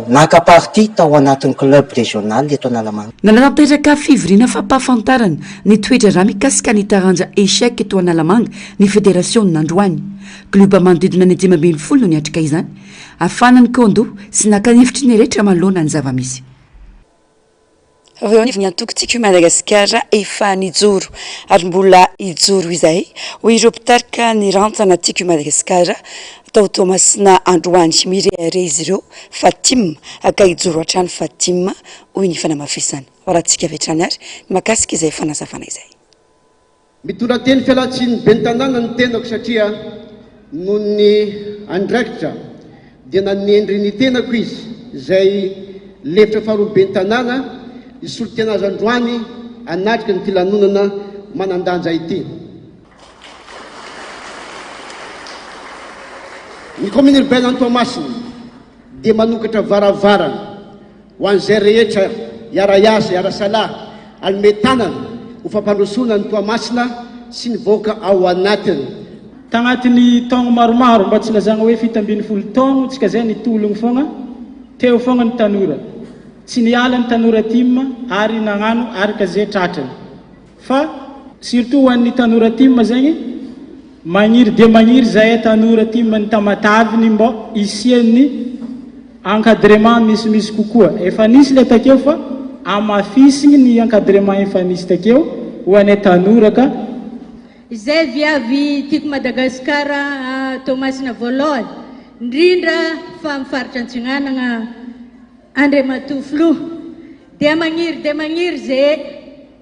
naka-parti tao anatin'ny club régional eto Analamanga. Nanatanteraka fivoriana fampahafantarana ny toetra raha mikasika ny taranja échec eto Analamanga ny fédération nandroany. Kluba manodidina ny 520 no niatrika izany. Afanany kondo sy nakanefitry ny rehetra manoloana ny zava-misy. Avy eo anivony antokontsika Madagasikara efa nijoro ary mbola ijoro izay ho ireo mpitarika ny rantsana tiako Madagasikara tao Tomasina Androany mirehare izy ireo Fatima aka ijoro hatrany Fatima hoy ny fanamafisana. Horatsika vetrany ary makasika izay fanazavana izay. mitondra teny fialatsiny be ny tanàna ny tenako satria noho ny andraikitra dia nanendry ny tenako izy izay lefitra faharoa be ny tanàna isolo tena azo androany anatrika ny filanonana manandanja ity. Ny commune urbaine Antoamasina dia manokatra varavarana ho an'izay rehetra iara-iasa iara-salahy almetanana ho fampandrosona ny Toamasina sy ny voaka ao anatiny. Tagnatin'ny taogno maromaro mba tsy lazagna hoe 70 taogno tsika zay nitologno foagna teo foagna ny tanora tsy niala ny tanora tim ary nagnano araka zay tratrany fa surtout ho an'ny tanora tim zegny magniry de magniry zay tanora tim ny tamataviny mba isian'ny encadrement misy kokoa efa nisy le takeo fa amafisigny ny encadrement efa nisy takeo ho an'ny tanora ka izay viavy tiako Madagasikara Toamasina voalohany indrindra fa mifaritra antsinanana Andriamatoflo dia magniry zay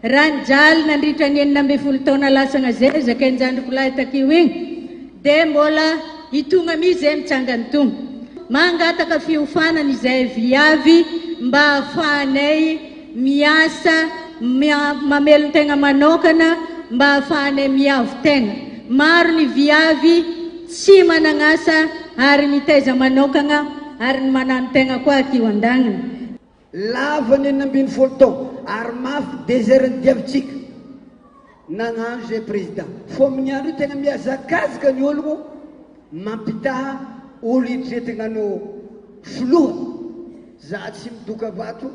ranjaly nandritra ny 19 taona lasagna zay zakainjandriko lahy takeo igny dia mbola hitogna mi zay mitsangany togno mangataka fiofanana izay viavy mba ahafahanay miasa mamelony tegna manokana mba ahafahanay miavo tegna. Maro ny viavy tsy managnasa ary mitaiza manokana ary ny manano tegna koa tio andagnina. Lava ny 19 taona ary mafy désert diavitsika nagnano zay président fo amin'ny andro io tegna miazakazaka ny olono mampitaha olo itretegna no foloa za tsy midoka vato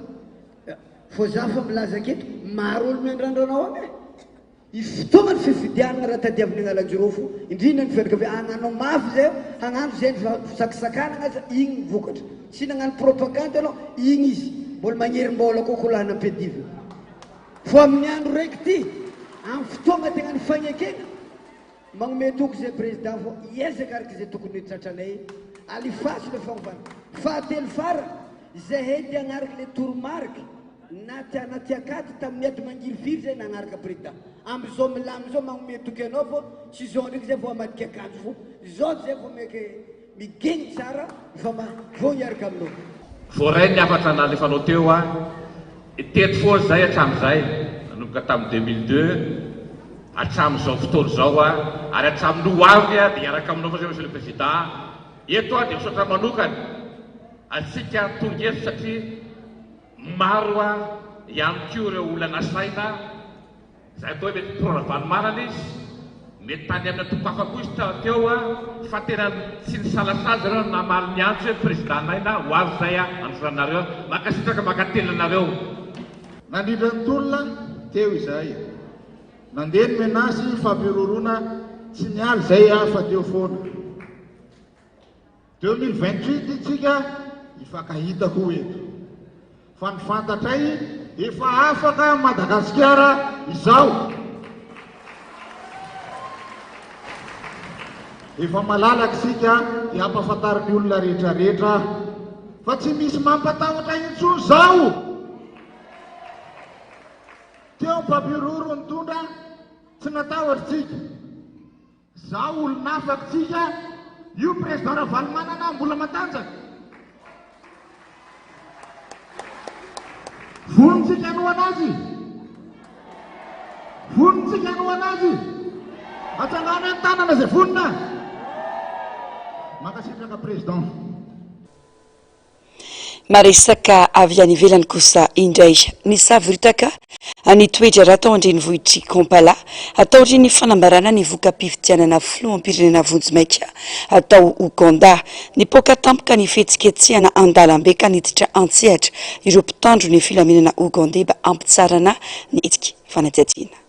fo za fa milaza aketo maro olo miandrandranao ane ifotoagna ny fifidianana raha tadiaviny agnalanjirofo indrindra ny fianaka agnano mafy zay hagnano zay saksakanana aza igny mivokatra tsy nagnano propagande anao igny izy mbola magnerim-bola kokolana ampediva fo amin'ny andro raiky ty amin'ny fotoagna tegna ny fagnekena magnome toko zay président fo iezaka araky zay tokony hitratranay alifasy le fanovana fahatelo fara zay hety agnaraka le toromarika naty akaty tamin'ny ady mangiry firy zay nagnaraka président am'izao milamy zao magnome toky anao fo tsy zao ndraiky zay vo amadika akanjo fo zao zay vo meke migeny tsara fa vo miaraka aminao voray ny afatra nalefanao teo teto foa zay hatramin'izay nanomboka tamin'ny 2002 hatramin'izao fotoana zao ary hatramin'ny ho avy dia iaraka aminao fa zay monsieur le président eto dia misaotra manokany atsika tonga eto satria maro ihany ko ireo olana saina zay atao hoe mety proravalymanana izy mety tany amina tokafako izy teo fa tena tsy nisalasazy reo namaly ny antso hoe président nay na ho avy zay androranareo makasitraka makatelanareo nandrindra ny tolona teo izay nandeha ny menasy fampirorona tsy nialy zay fa teo foana 2028 itsika ifankahitako eto fa ny fantatray efa afaka Madagasikara izao efa malalaka sika dia ampafantariny olona rehetrarehetra fa tsy misy mampatahotra intsony zao teo mpapiroro ny tondra tsy natahotra tsika zao olo-nafaky tsika io président Ravalomanana mbola matanjaka vonitsika ano anazy vonitsika ano anazy atsangana ny tanana zay vonina makasitraka président maresaka avy any ivelany kosa indray ny savoritaka ny toetra raha atao andrenivohitry Kampala atao ry ny fanambarana ny voka-pividianana flo ampirenena vonjimaika atao Uganda ny poka tampoka ny fetsiketsihana andalambe ka niditra antsehatra ireo mpitandro ny filamenana Uganda mba ampitsarana ny etsika fanadihadiana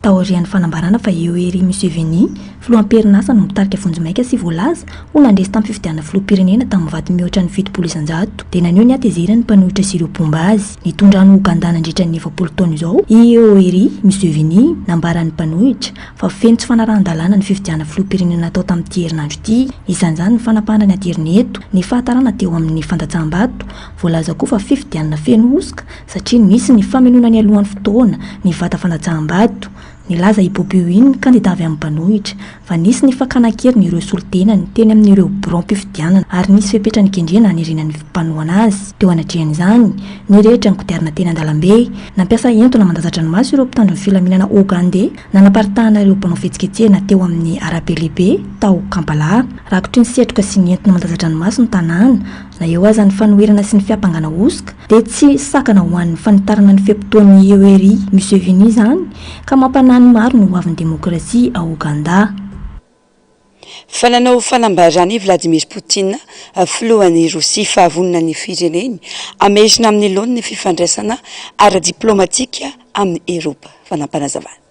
taorian'ny fanambarana fa eo ery Museveni filoam-perinasa no mitarika vonjimaika sy voalaza ho nandresy tamin'ny fifidianana filoham-pirenena tamin'ny vaty mihoatra ny 70% dia naneo ny atezerany mpanohitra sy ireo pomba azy nitondra ny Uganda nandritra ny 90 taona izao eo ery Museveni nambaran'ny mpanohitra fa feno tsy fanarahan-dalàna ny fifidianana filoham-pirenena natao tamin'ity herinandro ity isan'izany ny fanapahana ny ateriny eto ny fahatarana teo amin'ny fandatsaham-bato voalaza koa fa fifidianana feno osika satria nisy ny famelona ny alohan'ny fotoana ny vata fandatsaham-bato Nilaza i Bobi Wine kandida avy amin'ny mpanohitra fa nisy ny fakana-keriny ireo solotenany teny amin'ireo bureau-mpifidianana ary nisy fepetra ny kendrena anirenany mpanohana azy. Teo anatrehan'izany ny rehetra ny kodiarana teny an-dalambe nampiasa entona mandazatra ny maso ireo mpitandro ny filaminana Ougandais nanaparitahana ireo mpanao fihetsiketsehana teo amin'ny arabe lehibe tao Kampala. Rakotry ny setroka sy ny entona mandazatra ny maso ny tanàna na eo aza ny fanoherana sy ny fiampangana osika dia tsy sakana ho an'ny fanitarana ny fepitoan'ny Yoweri Museveni izany ka mampanany maro ny hoavin'ny demokrasia a Ouganda. Fananao fanambarany Vladimir Poutine filohan'ny Rosia fahavonina ny fireneny amezina amin'ny laon'ny fifandraisana ara-diplomatika amin'ny Eropa. Fanampanazavana.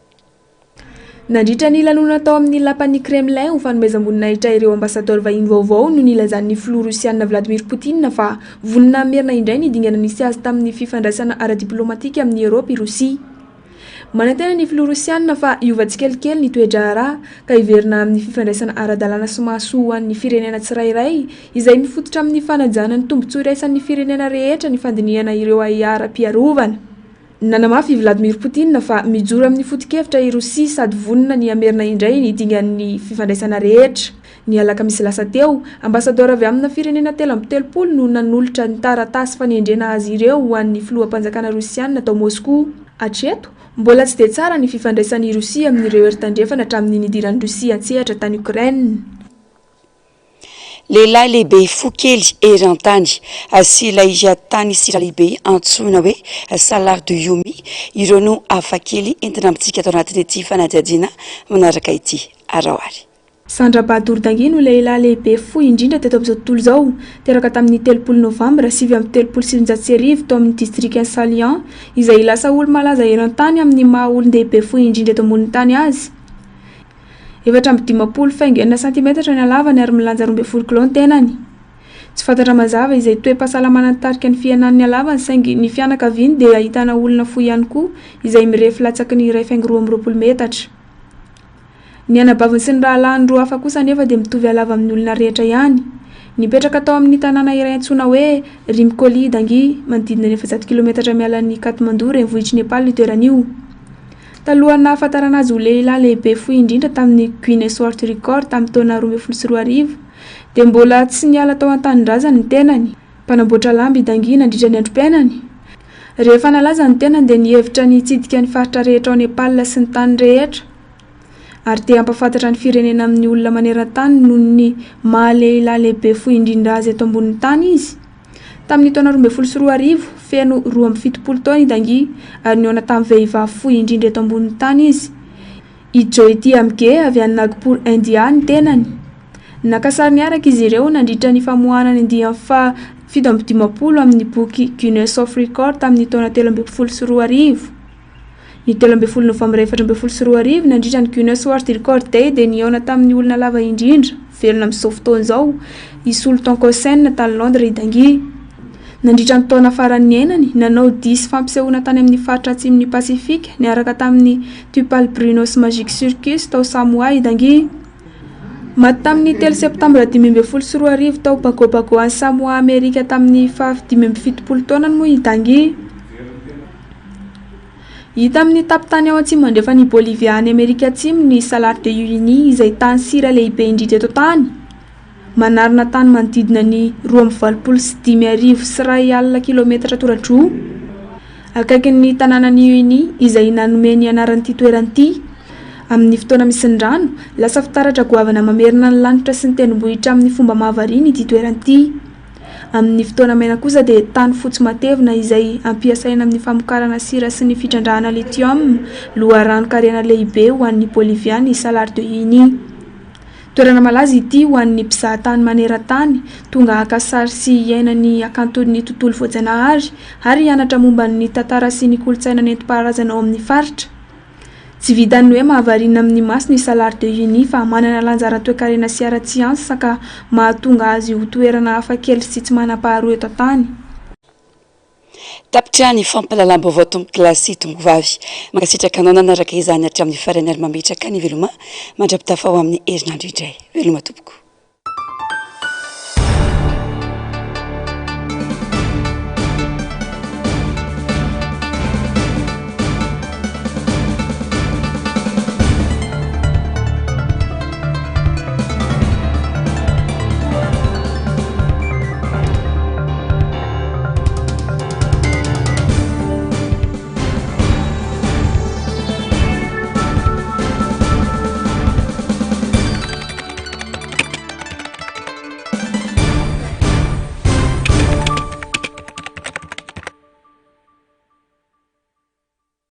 Nandritra ny lanonana tao amin'ny lapan'ny Kremlin ho fanomezam-boninahitra ireo ambasador vahiny vaovao no nilazan'ny filoha Rosiana Vladimir Poutine fa vonina merina indray ny dingana nisy azy tamin'ny fifandraisana ara-diplomatika amin'ny Eropa i Rosia. Manantena ny filoha Rosiana fa iova tsikelikely ny toetra ara ka iverina amin'ny fifandraisana ara-dalàna sy mahasoa ho an'ny firenena tsirairay izay mifototra amin'ny fanajana ny tombontsoa iraisan'ny firenena rehetra ny fandinihana ireo ara-piarovana. Nanamafy Vladimir Poutine fa mijoro amin'ny foto-kevitra i Rosia sady vonina ny amerina indray ny dingan'ny fifandraisana rehetra. Ny alakamisy lasa teo, ambasador avy amina firenena 7 no nanolotra ny taratasy fanendrena azy ireo ho an'ny filoham-panjakana Rosiana tao Moscou. Hatreto, mbola tsy dia tsara ny fifandraisan'i Rosia amin'ireo herin-tandrefana hatramin'ny nidiran'ny Rosia antsehatra tany Ukraine. Lehilahy lehibe fo kely eran-tany sy ilay tany sira lehibe antsoina hoe Salar de Yomi ireo no hafakely entina amintsika tao anatin'ity fanadihadiana manaraka ity araoary. Sandra Badordangi no lehilahy lehibe fo indrindra teto amin'izao tontolo izao teraka tamin'ny 30 novambra 7 tao amin'ny district Salian izay lasa olo malaza eran-tany amin'ny maha olon-dehibe fo indrindra eto ambonin'ny tany azy. 7.20 cm ny halavany ary milanja 12 kg tenany. Tsy fantatra mazava izay toe-pahasalamana nitarika ny fihenan'ny halavany saingy ny fianakaviany dia ahitana olona fo ihany koa izay mirefy latsaky ny 2.20 metatra. Ny anabaviny sy ny rahalahiny roa hafa kosa nefa dia mitovy halava amin'ny olona rehetra ihany. Nipetraka tao amin'ny tanàna iray antsoina hoe Rimkoli Dangi manodidina 7 km mialan'ny Katmandu renivohitry Nepal toeran'io. Talohan'ny nahafantarana azy ho lehilahy lehibe fo indrindra tamin'ny Guinness World Record tamin'ny taona 2024 dia mbola tsy niala tao an-tanindrazana ny tenany. Mpanamboatra lamba i Dangi nandritra ny androm-piainany. Rehefa nalaza ny tenany dia nihevitra ny hitsidika ny faritra rehetra ao Nepal sy ny tany rehetra. Ary te hampafantatra ny firenena amin'ny olona maneran-tany noho ny maha-lehilahy lehibe fo indrindra azy eto ambonin'ny tany izy. Tamin'ny taona 2024 feno 27 taona i Dangi ary niona tamin'ny vehivavy fo indrindra eto ambonin'ny tany izy. I Jyoti Amge avy any Nagpur India ny tenany. Nakasary niaraka izy ireo nandritra ny famoahana ny andiany fa 750 amin'ny boky Guinness of Record tamin'ny taona 2022. Ny 13 novambra 2022 nandritra ny Guinness World Record Day dia niona tamin'ny olona lava indrindra velona amin'izao fotoana izao i Sultan Kosen tany Londres i Dangi. Nandritra ny taona faran'ny enany nanao 10 fampisehoana tany amin'ny faritra atsimon'ny Pasifika niaraka tamin'ny Tupal Brunos Magic Circus tao Samoa i Dangi. Maty tamin'ny 3 septambra 2022 tao Bago any Samoa Amerika tamin'ny 570 taona moa i Dangi. Hita amin'ny tapitany ao atsimo mandefa ny Bolivia any Amerika Atsimo ny Salar de Uyuni izay tany sira lehibe indrindra eto tany. Manarina tany manodidina ny 2.5 kilometatra tora-droa. Akaikin'ny tanànan'ny Uyuni izay nanome ny anaran'ity toeran'ity. Amin'ny fotoana misy ny rano, lasa fitaratra goavana mamerina ny lanitra sy ny tendrombohitra amin'ny fomba mahavariana ity toeran'ity. Amin'ny fotoana maina kosa dia tany fotsy matevina izay ampiasaina amin'ny famokarana sira sy ny fitrandrahana lithium loharano karena lehibe ho an'ny Bolivia ny Salar de Uyuni. Toerana malaza ity ho an'ny mpizahatany maneran-tany tonga haka sary sy iainany akanton'ny tontolo voajanahary ary hianatra momba ny tantara sy ny kolontsaina nentim-paharazana ao amin'ny faritra. Tsy vitan'ny hoe mahavariana amin'ny maso ny Salar de Uyuni fa manana lanjara toe-karena sy ara-tsiansa ka mahatonga azy ho toerana hafakely sy tsy manam-paharoa eto an-tany. Tapitra ny fampalalam-baovao tombo kilasy tombo vavy mankasitraka anao nanaraka izany hatramin'ny farany ary mametraka ny veloma mandrapita fa ao amin'ny herinandro indray. Veloma tompoko.